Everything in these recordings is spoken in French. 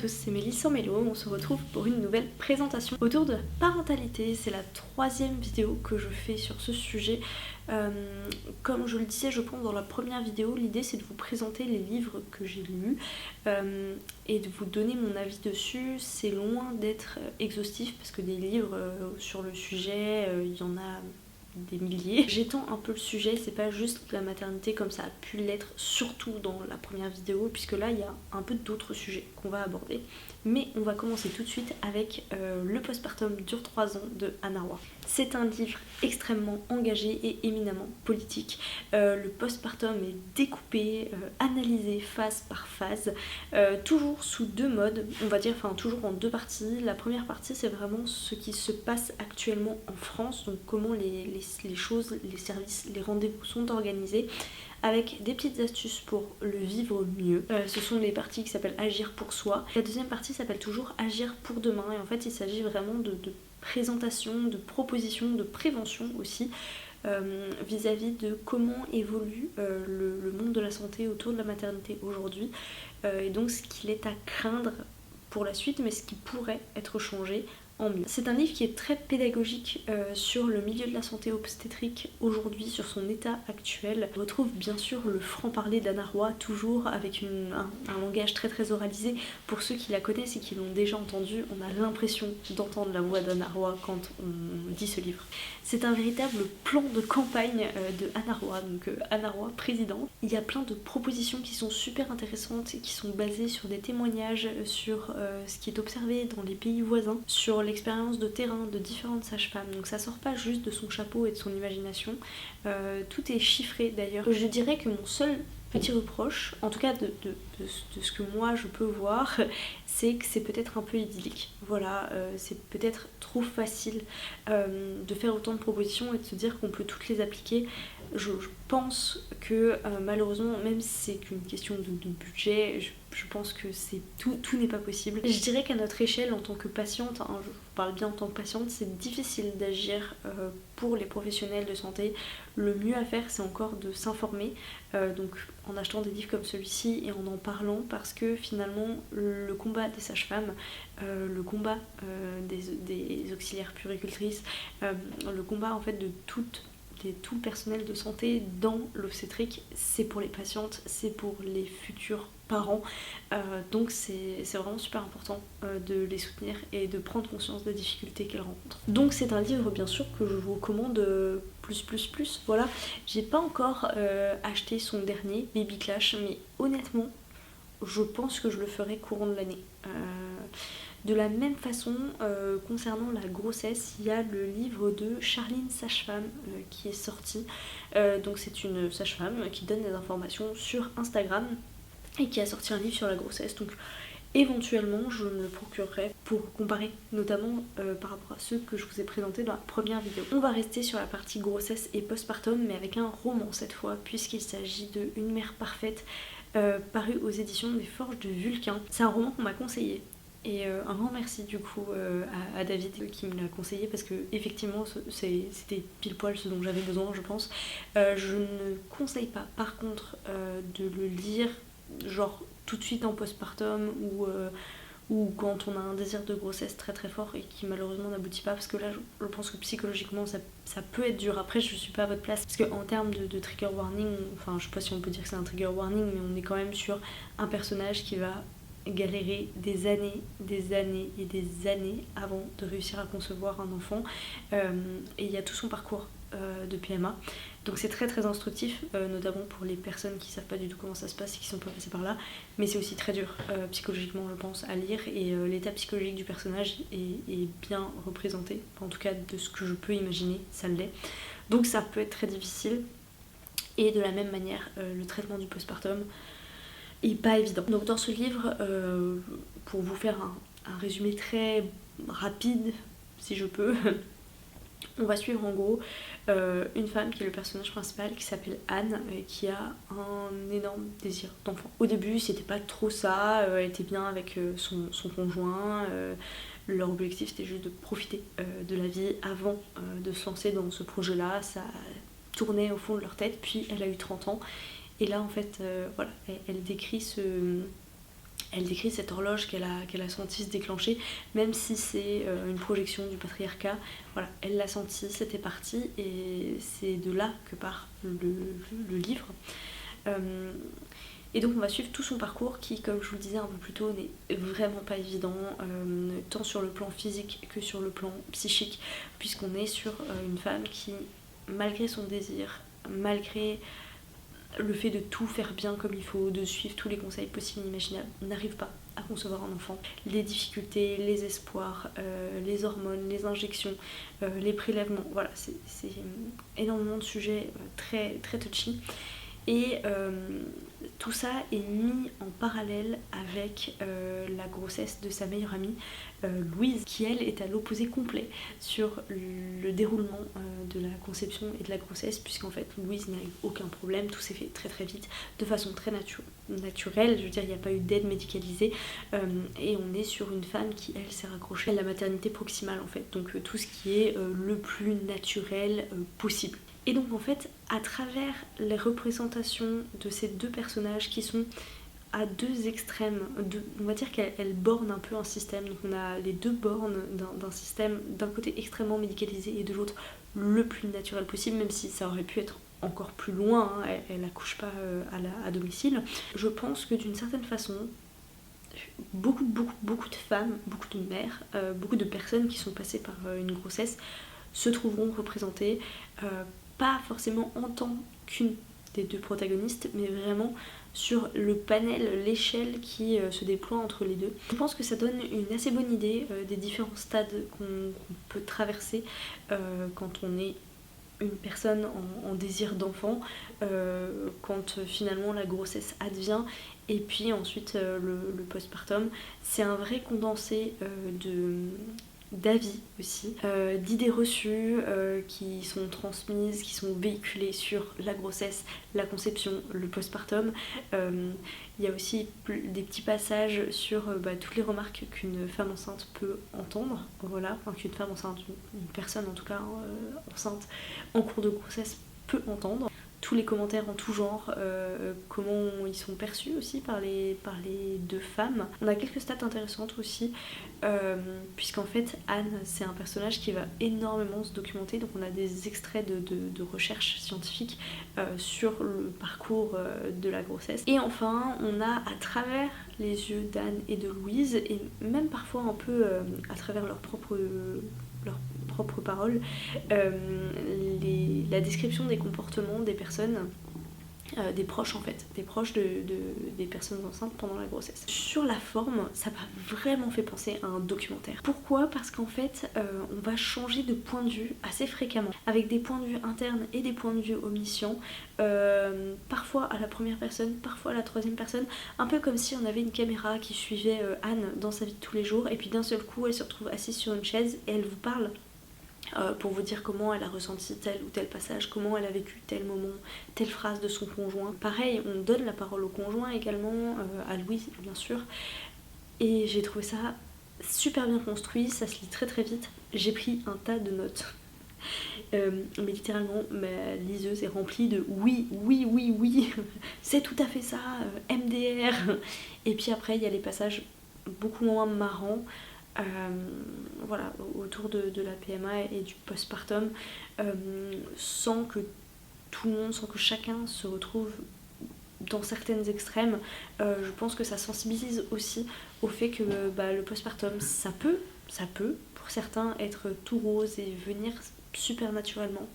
tous, c'est Mélissa Mélo, on se retrouve pour une nouvelle présentation autour de la parentalité. C'est la 3e vidéo que je fais sur ce sujet. Comme je le disais je pense dans la première vidéo, l'idée c'est de vous présenter les livres que j'ai lus et de vous donner mon avis dessus. C'est loin d'être exhaustif parce que des livres sur le sujet, il y en a des milliers. J'étends un peu le sujet, c'est pas juste la maternité comme ça a pu l'être, surtout dans la première vidéo, puisque là il y a un peu d'autres sujets qu'on va aborder. Mais on va commencer tout de suite avec Le postpartum dure 3 ans de Hannah Roy. C'est un livre extrêmement engagé et éminemment politique. Le postpartum est découpé, analysé phase par phase, toujours sous 2 modes, on va dire, enfin toujours en 2 parties. La première partie c'est vraiment ce qui se passe actuellement en France, donc comment les choses, les services, les rendez-vous sont organisés, avec des petites astuces pour le vivre mieux. Ce sont les parties qui s'appellent Agir pour soi. La deuxième partie s'appelle toujours Agir pour demain, et en fait il s'agit vraiment de présentation, de proposition, de prévention aussi, vis-à-vis de comment évolue le monde de la santé autour de la maternité aujourd'hui, et donc ce qu'il est à craindre pour la suite, mais ce qui pourrait être changé en mieux. C'est un livre qui est très pédagogique sur le milieu de la santé obstétrique aujourd'hui, sur son état actuel. On retrouve bien sûr le franc-parler d'Hannah Roy, toujours avec un langage très très oralisé. Pour ceux qui la connaissent et qui l'ont déjà entendu, on a l'impression d'entendre la voix d'Hannah Roy quand on dit ce livre. C'est un véritable plan de campagne de Hannah Roy, donc Hannah Roy présidente. Il y a plein de propositions qui sont super intéressantes et qui sont basées sur des témoignages, sur ce qui est observé dans les pays voisins, sur l'expérience de terrain de différentes sages-femmes. Donc ça sort pas juste de son chapeau et de son imagination. Tout est chiffré d'ailleurs. Je dirais que mon seul petit reproche, en tout cas de ce que moi je peux voir, c'est que c'est peut-être un peu idyllique. Voilà, c'est peut-être trop facile de faire autant de propositions et de se dire qu'on peut toutes les appliquer. Je pense que malheureusement, même si c'est qu'une question de budget, je pense que tout n'est pas possible. Je dirais qu'à notre échelle en tant que patiente, hein, je parle bien en tant que patiente, c'est difficile d'agir pour les professionnels de santé. Le mieux à faire c'est encore de s'informer, donc en achetant des livres comme celui-ci et en parlant, parce que finalement le combat des sages-femmes, le combat des auxiliaires puéricultrices, le combat en fait de tout le personnel de santé dans l'obstétrique, c'est pour les patientes, c'est pour les futurs parents, donc c'est vraiment super important de les soutenir et de prendre conscience des difficultés qu'elles rencontrent. Donc c'est un livre bien sûr que je vous recommande plus, voilà. J'ai pas encore acheté son dernier, Baby Clash, mais honnêtement je pense que je le ferai courant de l'année. De la même façon, concernant la grossesse, il y a le livre de Charline Sage-Femme qui est sorti. Donc c'est une sage-femme qui donne des informations sur Instagram et qui a sorti un livre sur la grossesse. Donc éventuellement je me le procurerai pour comparer, notamment par rapport à ceux que je vous ai présentés dans la première vidéo. On va rester sur la partie grossesse et postpartum, mais avec un roman cette fois, puisqu'il s'agit de Une mère parfaite, paru aux éditions des Forges de Vulcain. C'est un roman qu'on m'a conseillé. Et un grand merci du coup à David qui me l'a conseillé, parce que effectivement c'était pile poil ce dont j'avais besoin, je pense. Je ne conseille pas par contre de le lire genre tout de suite en postpartum ou quand on a un désir de grossesse très très fort et qui malheureusement n'aboutit pas, parce que là je pense que psychologiquement ça peut être dur. Après je suis pas à votre place, parce qu'en termes de trigger warning, enfin je sais pas si on peut dire que c'est un trigger warning, mais on est quand même sur un personnage qui va galérer des années et des années avant de réussir à concevoir un enfant, et il y a tout son parcours de PMA, donc c'est très très instructif, notamment pour les personnes qui savent pas du tout comment ça se passe et qui sont pas passées par là, mais c'est aussi très dur psychologiquement je pense à lire, et l'état psychologique du personnage est bien représenté, en tout cas de ce que je peux imaginer ça l'est, donc ça peut être très difficile. Et de la même manière le traitement du postpartum et pas évident. Donc dans ce livre, pour vous faire un résumé très rapide, si je peux, on va suivre en gros une femme qui est le personnage principal, qui s'appelle Anne, et qui a un énorme désir d'enfant. Au début c'était pas trop ça, elle était bien avec son conjoint, leur objectif c'était juste de profiter de la vie avant de se lancer dans ce projet là, ça tournait au fond de leur tête, puis elle a eu 30 ans. Et là en fait voilà, elle décrit Elle décrit cette horloge qu'elle a senti se déclencher, même si c'est une projection du patriarcat. Voilà, elle l'a senti, c'était parti, et c'est de là que part le livre. Et donc on va suivre tout son parcours qui, comme je vous le disais un peu plus tôt, n'est vraiment pas évident, tant sur le plan physique que sur le plan psychique, puisqu'on est sur une femme qui, malgré son désir, malgré le fait de tout faire bien comme il faut, de suivre tous les conseils possibles et imaginables, n'arrive pas à concevoir un enfant. Les difficultés, les espoirs, les hormones, les injections, les prélèvements, voilà, c'est énormément de sujets très, très touchy. Et tout ça est mis en parallèle avec la grossesse de sa meilleure amie, Louise, qui elle est à l'opposé complet sur le déroulement de la conception et de la grossesse, puisqu'en fait Louise n'a eu aucun problème, tout s'est fait très très vite, de façon très naturelle, je veux dire il n'y a pas eu d'aide médicalisée, et on est sur une femme qui elle s'est raccrochée à la maternité proximale en fait, donc tout ce qui est le plus naturel possible. Et donc en fait, à travers les représentations de ces deux personnages qui sont à deux extrêmes, on va dire qu'elles bornent un peu un système, donc on a les deux bornes d'un système, d'un côté extrêmement médicalisé et de l'autre le plus naturel possible, même si ça aurait pu être encore plus loin, hein, elle n'accouche pas à domicile. Je pense que d'une certaine façon, beaucoup de femmes, beaucoup de mères, beaucoup de personnes qui sont passées par une grossesse se trouveront représentées, pas forcément en tant qu'une des deux protagonistes, mais vraiment sur le panel, l'échelle qui se déploie entre les deux. Je pense que ça donne une assez bonne idée des différents stades qu'on peut traverser quand on est une personne en désir d'enfant, quand finalement la grossesse advient, et puis ensuite le postpartum. C'est un vrai condensé d'avis aussi, d'idées reçues qui sont transmises, qui sont véhiculées sur la grossesse, la conception, le postpartum. Il y a aussi des petits passages sur toutes les remarques qu'une femme enceinte peut entendre, voilà, enfin qu'une femme enceinte, une personne en tout cas enceinte en cours de grossesse peut entendre. Tous les commentaires en tout genre, comment ils sont perçus aussi par les deux femmes. On a quelques stats intéressantes aussi, puisqu'en fait Anne c'est un personnage qui va énormément se documenter, donc on a des extraits de recherches scientifiques sur le parcours de la grossesse. Et enfin on a à travers les yeux d'Anne et de Louise, et même parfois un peu à travers leurs propres paroles, la description des comportements des personnes, des proches en fait, des proches des personnes enceintes pendant la grossesse. Sur la forme, ça m'a vraiment fait penser à un documentaire. Pourquoi ? Parce qu'en fait, on va changer de point de vue assez fréquemment, avec des points de vue internes et des points de vue omniscients, parfois à la première personne, parfois à la troisième personne, un peu comme si on avait une caméra qui suivait Anne dans sa vie de tous les jours, et puis d'un seul coup elle se retrouve assise sur une chaise et elle vous parle. Pour vous dire comment elle a ressenti tel ou tel passage, comment elle a vécu tel moment, telle phrase de son conjoint. Pareil, on donne la parole au conjoint également, à Louise bien sûr, et j'ai trouvé ça super bien construit, ça se lit très très vite. J'ai pris un tas de notes, mais littéralement ma liseuse est remplie de oui, c'est tout à fait ça, MDR. Et puis après il y a les passages beaucoup moins marrants, voilà, autour de la PMA et du postpartum, sans que tout le monde, sans que chacun se retrouve dans certaines extrêmes. Je pense que ça sensibilise aussi au fait que le postpartum, ça peut pour certains être tout rose et venir super naturellement,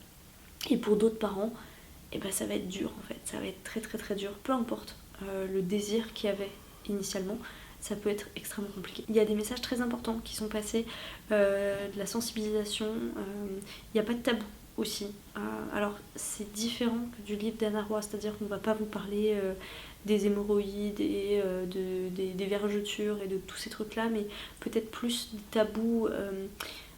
et pour d'autres parents ça va être dur en fait, ça va être très très très dur, peu importe le désir qu'il y avait initialement, ça peut être extrêmement compliqué. Il y a des messages très importants qui sont passés, de la sensibilisation, il n'y a pas de tabou aussi. Alors c'est différent que du livre d'Anna Roy, c'est-à-dire qu'on ne va pas vous parler des hémorroïdes et des vergetures et de tous ces trucs-là, mais peut-être plus des tabous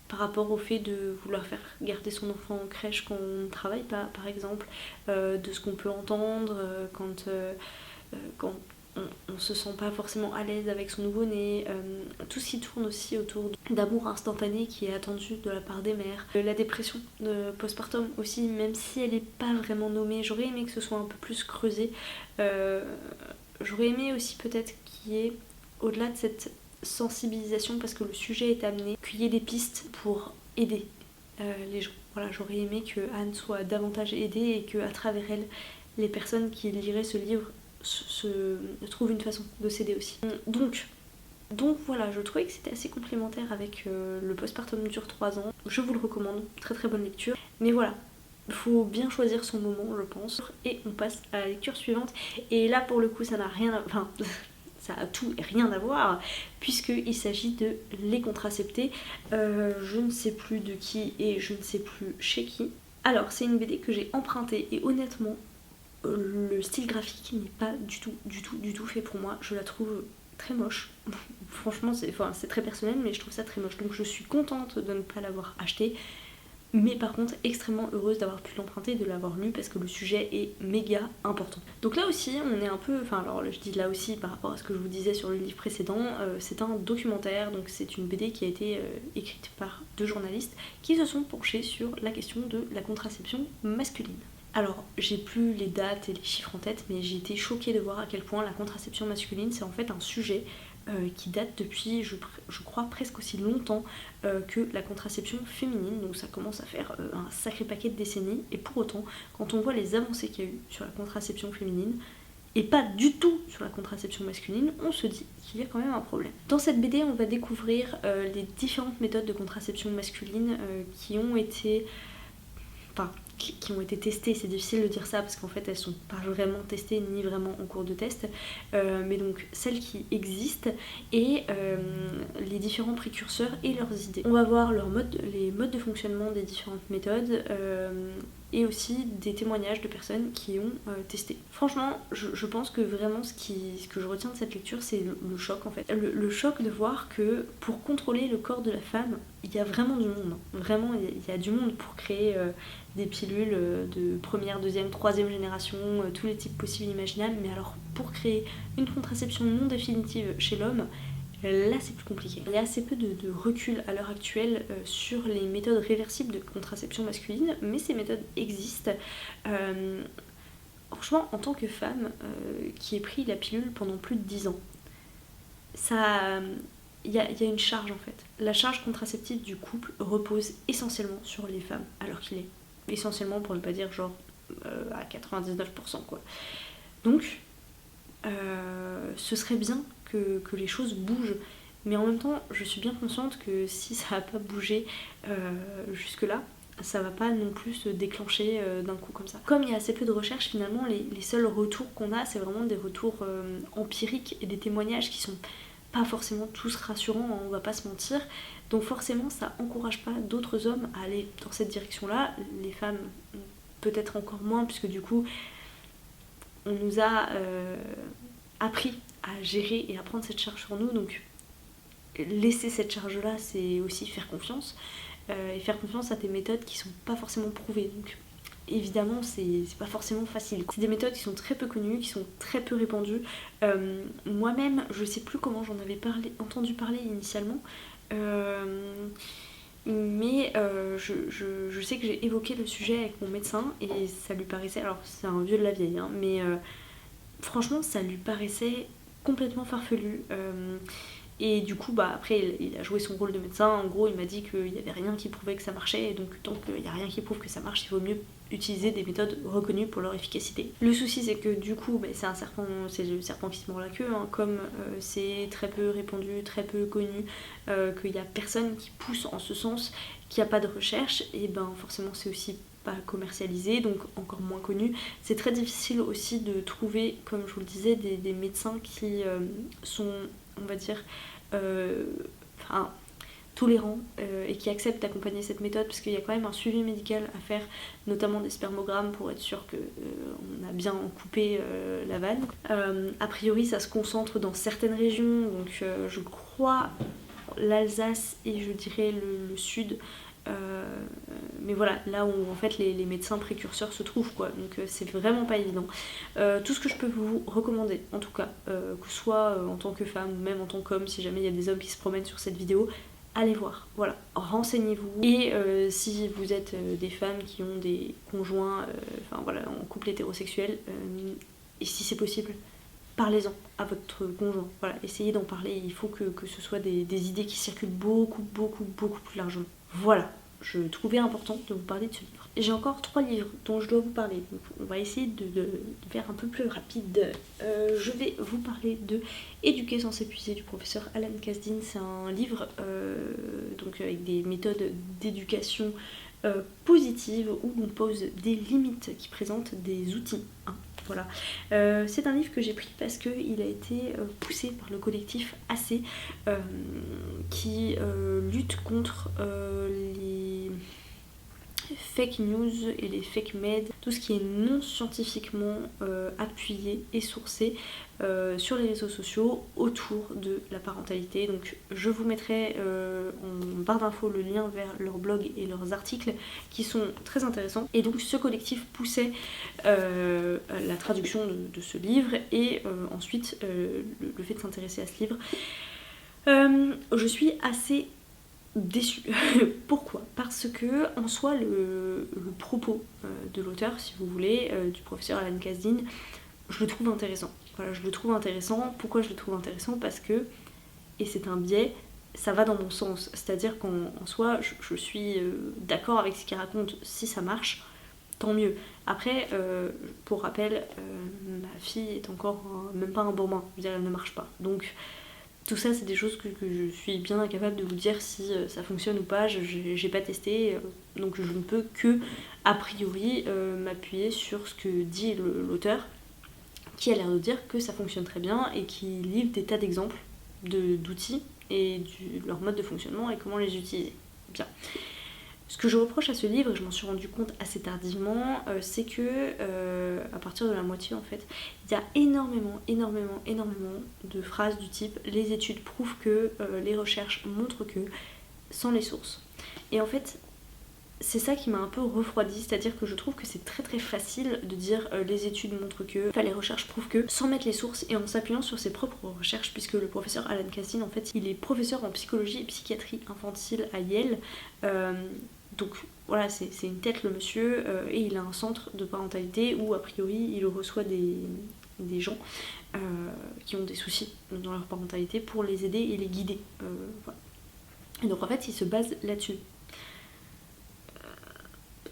par rapport au fait de vouloir faire garder son enfant en crèche quand on ne travaille pas, par exemple, de ce qu'on peut entendre quand on se sent pas forcément à l'aise avec son nouveau-né, tout ce qui tourne aussi autour d'amour instantané qui est attendu de la part des mères, la dépression postpartum aussi, même si elle n'est pas vraiment nommée, j'aurais aimé que ce soit un peu plus creusé, j'aurais aimé aussi peut-être qu'il y ait au-delà de cette sensibilisation, parce que le sujet est amené, qu'il y ait des pistes pour aider les gens. Voilà, j'aurais aimé que Anne soit davantage aidée et qu'à travers elle, les personnes qui liraient ce livre se trouvent une façon de s'aider aussi. Donc voilà, je trouvais que c'était assez complémentaire avec le postpartum dure 3 ans. Je vous le recommande, très très bonne lecture. Mais voilà, il faut bien choisir son moment, je pense. Et on passe à la lecture suivante. Et là pour le coup ça n'a rien à... Enfin, ça a tout et rien à voir, puisqu'il s'agit de Les Contraceptés. Je ne sais plus de qui et je ne sais plus chez qui. Alors c'est une BD que j'ai empruntée et honnêtement, le style graphique n'est pas du tout fait pour moi. Je la trouve très moche. Franchement c'est très personnel, mais je trouve ça très moche. Donc je suis contente de ne pas l'avoir acheté. Mais par contre extrêmement heureuse d'avoir pu l'emprunter et de l'avoir lu parce que le sujet est méga important. Donc là aussi on est un peu, enfin alors je dis là aussi par rapport à ce que je vous disais sur le livre précédent, c'est un documentaire, donc c'est une BD qui a été écrite par 2 journalistes qui se sont penchés sur la question de la contraception masculine. Alors j'ai plus les dates et les chiffres en tête, mais j'ai été choquée de voir à quel point la contraception masculine c'est en fait un sujet qui date depuis je crois presque aussi longtemps que la contraception féminine, donc ça commence à faire un sacré paquet de décennies, et pour autant quand on voit les avancées qu'il y a eu sur la contraception féminine et pas du tout sur la contraception masculine, on se dit qu'il y a quand même un problème. Dans cette BD on va découvrir les différentes méthodes de contraception masculine qui ont été testées, c'est difficile de dire ça parce qu'en fait elles sont pas vraiment testées ni vraiment en cours de test, mais donc celles qui existent et les différents précurseurs et leurs idées. On va voir les modes de fonctionnement des différentes méthodes et aussi des témoignages de personnes qui ont testé. Franchement, je pense que vraiment ce que je retiens de cette lecture, c'est le choc en fait. Le choc de voir que pour contrôler le corps de la femme, il y a vraiment du monde. Vraiment, il y a du monde pour créer des pilules de première, deuxième, troisième génération, tous les types possibles et imaginables. Mais alors, pour créer une contraception non définitive chez l'homme, là c'est plus compliqué. Il y a assez peu de recul à l'heure actuelle sur les méthodes réversibles de contraception masculine, mais ces méthodes existent. Franchement, en tant que femme qui ait pris la pilule pendant plus de 10 ans, il y a une charge en fait. La charge contraceptive du couple repose essentiellement sur les femmes, alors qu'il est essentiellement, pour ne pas dire genre à 99% quoi. Donc ce serait bien que les choses bougent, mais en même temps je suis bien consciente que si ça n'a pas bougé jusque là, ça va pas non plus se déclencher d'un coup comme ça. Comme il y a assez peu de recherches, finalement les seuls retours qu'on a c'est vraiment des retours empiriques et des témoignages qui sont pas forcément tous rassurants, hein, on va pas se mentir. Donc forcément ça encourage pas d'autres hommes à aller dans cette direction là, les femmes peut-être encore moins, puisque du coup on nous a appris à gérer et à prendre cette charge sur nous, donc laisser cette charge là c'est aussi faire confiance et faire confiance à des méthodes qui sont pas forcément prouvées, donc évidemment c'est pas forcément facile. C'est des méthodes qui sont très peu connues, qui sont très peu répandues. Moi-même je sais plus comment j'en avais entendu parler initialement, mais je sais que j'ai évoqué le sujet avec mon médecin et ça lui paraissait, alors c'est un vieux de la vieille hein, mais franchement ça lui paraissait complètement farfelu. Et du coup après il a joué son rôle de médecin, en gros il m'a dit qu'il n'y avait rien qui prouvait que ça marchait, et donc tant qu'il n'y a rien qui prouve que ça marche, il vaut mieux utiliser des méthodes reconnues pour leur efficacité. Le souci c'est que du coup c'est le serpent qui se mord la queue, hein, comme c'est très peu répandu, très peu connu, qu'il n'y a personne qui pousse en ce sens, qu'il n'y a pas de recherche, et ben forcément c'est aussi pas commercialisé, donc encore moins connu. C'est très difficile aussi de trouver, comme je vous le disais, des médecins qui sont, on va dire, tolérants et qui acceptent d'accompagner cette méthode, parce qu'il y a quand même un suivi médical à faire, notamment des spermogrammes pour être sûr qu'on a bien coupé la vanne. A priori ça se concentre dans certaines régions, donc je crois l'Alsace et je dirais le sud, mais voilà, là où en fait les médecins précurseurs se trouvent quoi, donc c'est vraiment pas évident. Tout ce que je peux vous recommander en tout cas, que ce soit en tant que femme ou même en tant qu'homme, si jamais il y a des hommes qui se promènent sur cette vidéo, allez voir, voilà, renseignez-vous, et si vous êtes des femmes qui ont des conjoints en couple hétérosexuel, et si c'est possible, parlez-en à votre conjoint. Voilà, essayez d'en parler. Il faut que ce soit des idées qui circulent beaucoup plus largement. Voilà, je trouvais important de vous parler de ce livre. J'ai encore 3 livres dont je dois vous parler. Donc on va essayer de faire un peu plus rapide. Je vais vous parler de Éduquer sans s'épuiser du professeur Alan Kasdin. C'est un livre donc avec des méthodes d'éducation positive où on pose des limites, qui présentent des outils. Hein, voilà. C'est un livre que j'ai pris parce qu'il a été poussé par le collectif AC qui lutte contre les fake news et les fake med, tout ce qui est non scientifiquement appuyé et sourcé sur les réseaux sociaux autour de la parentalité. Donc je vous mettrai en barre d'infos le lien vers leur blog et leurs articles qui sont très intéressants. Et donc ce collectif poussait la traduction de ce livre et ensuite le fait de s'intéresser à ce livre. Je suis assez déçue. Pourquoi ? Parce que en soi le propos de l'auteur, si vous voulez, du professeur Alan Kasdin, je le trouve intéressant. Voilà, je le trouve intéressant. Pourquoi je le trouve intéressant ? Parce que, et c'est un biais, ça va dans mon sens. C'est-à-dire qu'en soi, je suis d'accord avec ce qu'il raconte. Si ça marche, tant mieux. Après, pour rappel, ma fille est encore même pas un bambin. Je veux dire, elle ne marche pas. Donc tout ça, c'est des choses que je suis bien incapable de vous dire si ça fonctionne ou pas. J'ai pas testé, donc je ne peux que, a priori, m'appuyer sur ce que dit l'auteur, qui a l'air de dire que ça fonctionne très bien et qui livre des tas d'exemples d'outils et leur mode de fonctionnement et comment les utiliser. Bien. Ce que je reproche à ce livre, et je m'en suis rendu compte assez tardivement, c'est que à partir de la moitié en fait, il y a énormément de phrases du type « les études prouvent que, les recherches montrent que », sans les sources. Et en fait, c'est ça qui m'a un peu refroidi, c'est-à-dire que je trouve que c'est très facile de dire les études montrent que, enfin les recherches prouvent que, sans mettre les sources et en s'appuyant sur ses propres recherches, puisque le professeur Alan Kasdin, en fait, il est professeur en psychologie et psychiatrie infantile à Yale, donc voilà, c'est une tête le monsieur, et il a un centre de parentalité où a priori il reçoit des gens qui ont des soucis dans leur parentalité pour les aider et les guider. Voilà. Et donc en fait il se base là-dessus.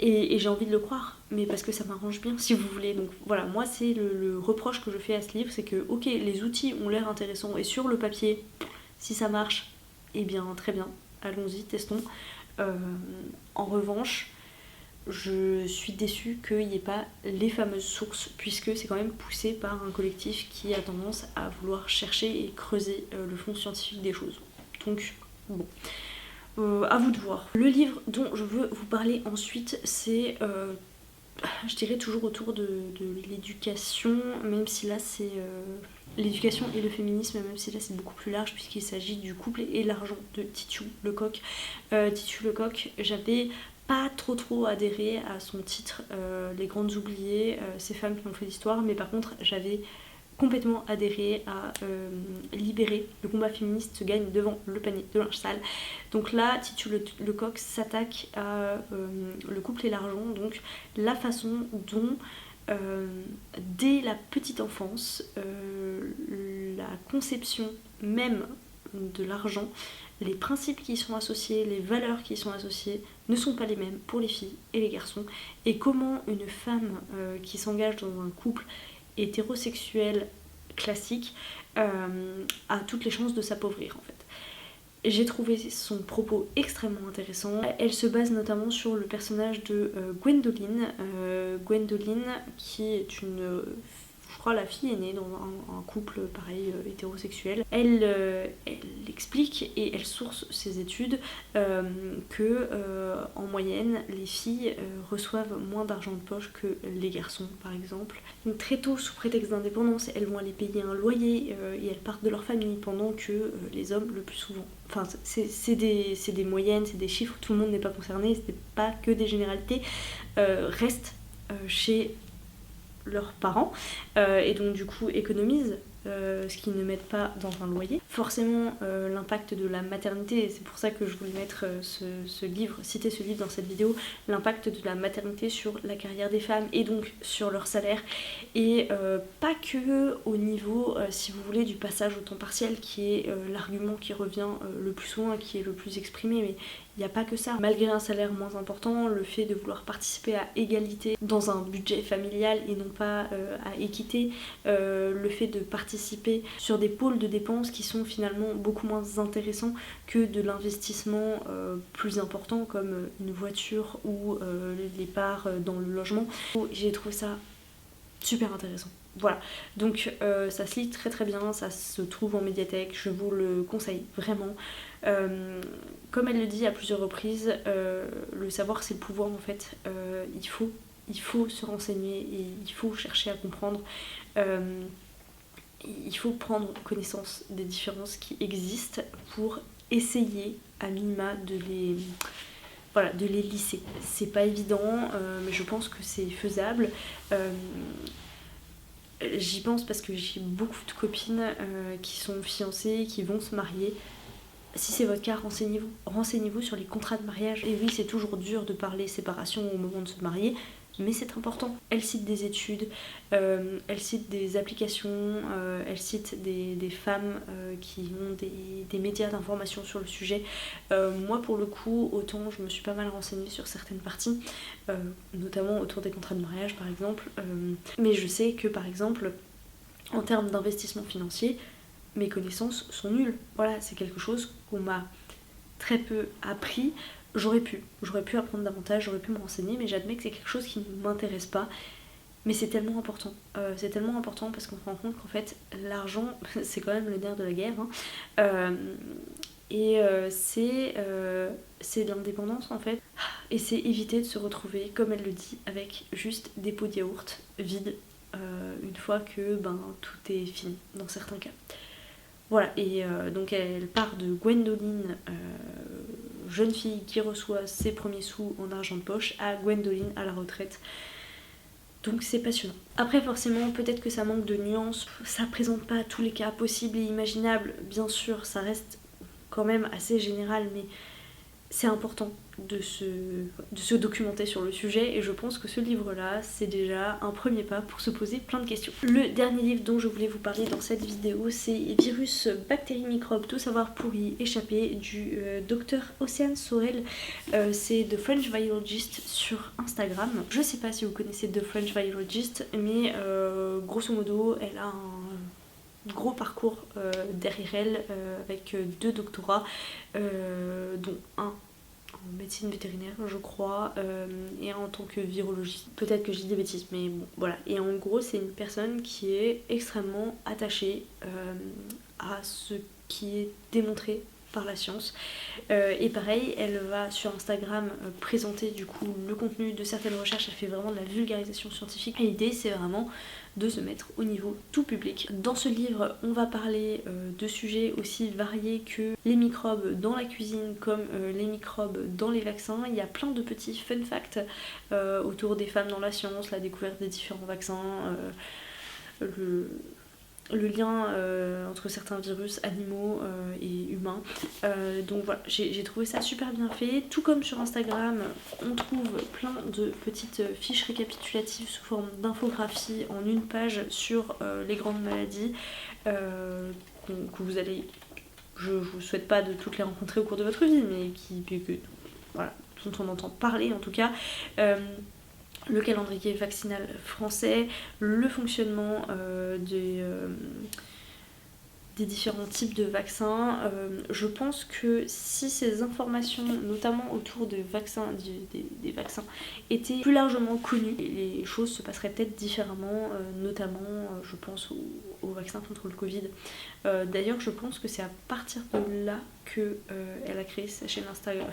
Et j'ai envie de le croire, mais parce que ça m'arrange bien, si vous voulez. Donc voilà, moi c'est le reproche que je fais à ce livre, c'est que ok, les outils ont l'air intéressants, et sur le papier, si ça marche, eh bien très bien, allons-y, testons. En revanche, je suis déçue qu'il n'y ait pas les fameuses sources, puisque c'est quand même poussé par un collectif qui a tendance à vouloir chercher et creuser le fond scientifique des choses. Donc bon. À vous de voir. Le livre dont je veux vous parler ensuite, c'est, je dirais toujours autour de l'éducation, même si là c'est l'éducation et le féminisme, même si là c'est beaucoup plus large puisqu'il s'agit du couple et l'argent de Titu Lecoq. Titu Lecoq, j'avais pas trop adhéré à son titre, Les Grandes Oubliées, ces femmes qui ont fait l'histoire, mais par contre j'avais complètement adhéré à Libérer, le combat féministe se gagne devant le panier de linge sale. Donc là, Titu Lecoq s'attaque à le couple et l'argent, donc la façon dont dès la petite enfance, la conception même de l'argent, les principes qui y sont associés, les valeurs qui y sont associées ne sont pas les mêmes pour les filles et les garçons, et comment une femme qui s'engage dans un couple hétérosexuel classique a toutes les chances de s'appauvrir en fait. J'ai trouvé son propos extrêmement intéressant. Elle se base notamment sur le personnage de Gwendoline. Gwendoline qui est une... je crois la fille est née dans un couple pareil hétérosexuel. Elle explique et elle source ses études que en moyenne les filles reçoivent moins d'argent de poche que les garçons par exemple. Donc très tôt, sous prétexte d'indépendance, elles vont aller payer un loyer et elles partent de leur famille, pendant que les hommes le plus souvent, enfin c'est des moyennes, c'est des chiffres, tout le monde n'est pas concerné, c'est pas que des généralités, restent chez leurs parents et donc du coup économisent ce qu'ils ne mettent pas dans un loyer. forcément l'impact de la maternité, et c'est pour ça que je voulais mettre ce livre, citer ce livre dans cette vidéo, l'impact de la maternité sur la carrière des femmes et donc sur leur salaire, et pas que au niveau, si vous voulez, du passage au temps partiel qui est l'argument qui revient le plus souvent et qui est le plus exprimé, mais il n'y a pas que ça. Malgré un salaire moins important, le fait de vouloir participer à égalité dans un budget familial et non pas à équité, le fait de participer sur des pôles de dépenses qui sont finalement beaucoup moins intéressants que de l'investissement plus important comme une voiture ou les parts dans le logement. J'ai trouvé ça super intéressant. Voilà, donc ça se lit très très bien, ça se trouve en médiathèque, je vous le conseille vraiment. Comme elle le dit à plusieurs reprises, le savoir c'est le pouvoir en fait. Il faut se renseigner et il faut chercher à comprendre. Il faut prendre connaissance des différences qui existent pour essayer à minima de les lisser. C'est pas évident, mais je pense que c'est faisable. J'y pense parce que j'ai beaucoup de copines qui sont fiancées, qui vont se marier. Si c'est votre cas, renseignez-vous. Renseignez-vous sur les contrats de mariage. Et oui, c'est toujours dur de parler séparation au moment de se marier, mais c'est important. Elle cite des études, elle cite des applications, elle cite des femmes qui ont des médias d'information sur le sujet. Moi pour le coup, autant je me suis pas mal renseignée sur certaines parties, notamment autour des contrats de mariage par exemple, mais je sais que par exemple en termes d'investissement financier, mes connaissances sont nulles. Voilà, c'est quelque chose qu'on m'a très peu appris. J'aurais pu apprendre davantage, j'aurais pu me renseigner, mais j'admets que c'est quelque chose qui ne m'intéresse pas. Mais c'est tellement important. C'est tellement important parce qu'on se rend compte qu'en fait, l'argent, c'est quand même le nerf de la guerre. C'est de l'indépendance en fait. Et c'est éviter de se retrouver, comme elle le dit, avec juste des pots de yaourt vides une fois que tout est fini, dans certains cas. Voilà, et donc elle part de Gwendoline, jeune fille qui reçoit ses premiers sous en argent de poche, à Gwendoline à la retraite. Donc c'est passionnant. Après forcément, peut-être que ça manque de nuances, ça présente pas tous les cas possibles et imaginables, bien sûr, ça reste quand même assez général, mais c'est important de se documenter sur le sujet, et je pense que ce livre-là, c'est déjà un premier pas pour se poser plein de questions. Le dernier livre dont je voulais vous parler dans cette vidéo, c'est Virus, bactéries, microbes, tout savoir pour y échapper, du docteur Océane Sorel. C'est The French Biologist sur Instagram. Je sais pas si vous connaissez The French Biologist, mais grosso modo, elle a un gros parcours derrière elle, avec 2 doctorats, dont un en médecine vétérinaire je crois, et un en tant que virologiste. Peut-être que je dis des bêtises, mais bon voilà. Et en gros c'est une personne qui est extrêmement attachée à ce qui est démontré par la science, et pareil, elle va sur Instagram présenter du coup le contenu de certaines recherches. Elle fait vraiment de la vulgarisation scientifique, et l'idée c'est vraiment de se mettre au niveau tout public. Dans ce livre, on va parler de sujets aussi variés que les microbes dans la cuisine, comme les microbes dans les vaccins. Il y a plein de petits fun facts autour des femmes dans la science, la découverte des différents vaccins, le lien entre certains virus animaux et humains. Donc voilà, j'ai trouvé ça super bien fait. Tout comme sur Instagram, on trouve plein de petites fiches récapitulatives sous forme d'infographie en une page sur les grandes maladies que vous allez... Je vous souhaite pas de toutes les rencontrer au cours de votre vie, mais voilà, dont on entend parler en tout cas. Le calendrier vaccinal français, le fonctionnement des différents types de vaccins. Je pense que si ces informations, notamment autour des vaccins, étaient plus largement connues, les choses se passeraient peut-être différemment, notamment je pense au vaccin contre le Covid. D'ailleurs je pense que c'est à partir de là que elle a créé sa chaîne Instagram,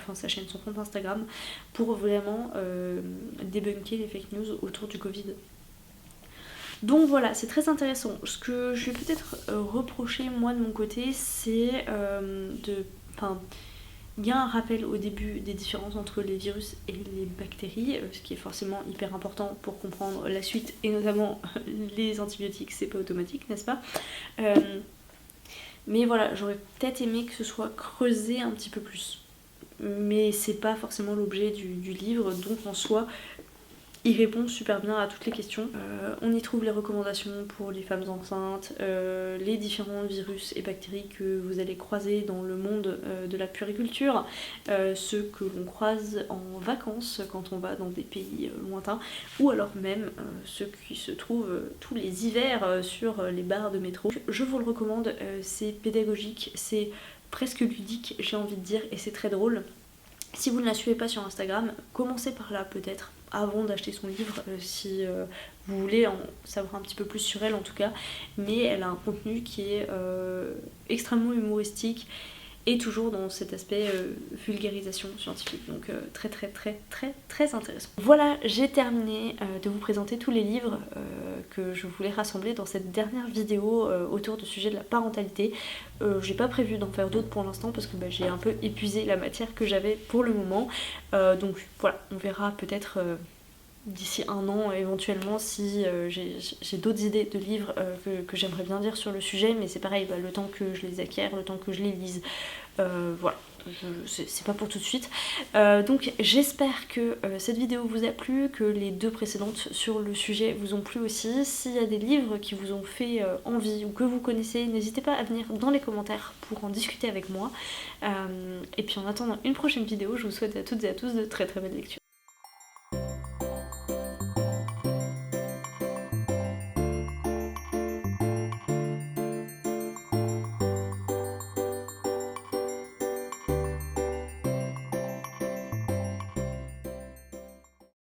son compte Instagram, pour vraiment débunker les fake news autour du Covid. Donc voilà, c'est très intéressant. Ce que je vais peut-être reprocher moi de mon côté, c'est il y a un rappel au début des différences entre les virus et les bactéries, ce qui est forcément hyper important pour comprendre la suite, et notamment les antibiotiques, c'est pas automatique, n'est-ce pas? mais voilà, j'aurais peut-être aimé que ce soit creusé un petit peu plus. Mais c'est pas forcément l'objet du livre, donc en soi, il répond super bien à toutes les questions. On y trouve les recommandations pour les femmes enceintes, les différents virus et bactéries que vous allez croiser dans le monde de la puériculture, ceux que l'on croise en vacances quand on va dans des pays lointains, ou alors même ceux qui se trouvent tous les hivers sur les barres de métro. Je vous le recommande, c'est pédagogique, c'est presque ludique, j'ai envie de dire, et c'est très drôle. Si vous ne la suivez pas sur Instagram, commencez par là peut-être, avant d'acheter son livre, si vous voulez en savoir un petit peu plus sur elle en tout cas. Mais elle a un contenu qui est extrêmement humoristique et toujours dans cet aspect vulgarisation scientifique, donc très très très très très intéressant. Voilà, j'ai terminé de vous présenter tous les livres que je voulais rassembler dans cette dernière vidéo autour du sujet de la parentalité. J'ai pas prévu d'en faire d'autres pour l'instant parce que j'ai un peu épuisé la matière que j'avais pour le moment, donc voilà, on verra peut-être d'ici un an éventuellement si j'ai d'autres idées de livres que j'aimerais bien lire sur le sujet, mais c'est pareil, le temps que je les acquière, le temps que je les lise, voilà, c'est pas pour tout de suite. Donc j'espère que cette vidéo vous a plu, que les deux précédentes sur le sujet vous ont plu aussi. S'il y a des livres qui vous ont fait envie ou que vous connaissez, n'hésitez pas à venir dans les commentaires pour en discuter avec moi. Et puis en attendant une prochaine vidéo, je vous souhaite à toutes et à tous de très très belles lectures.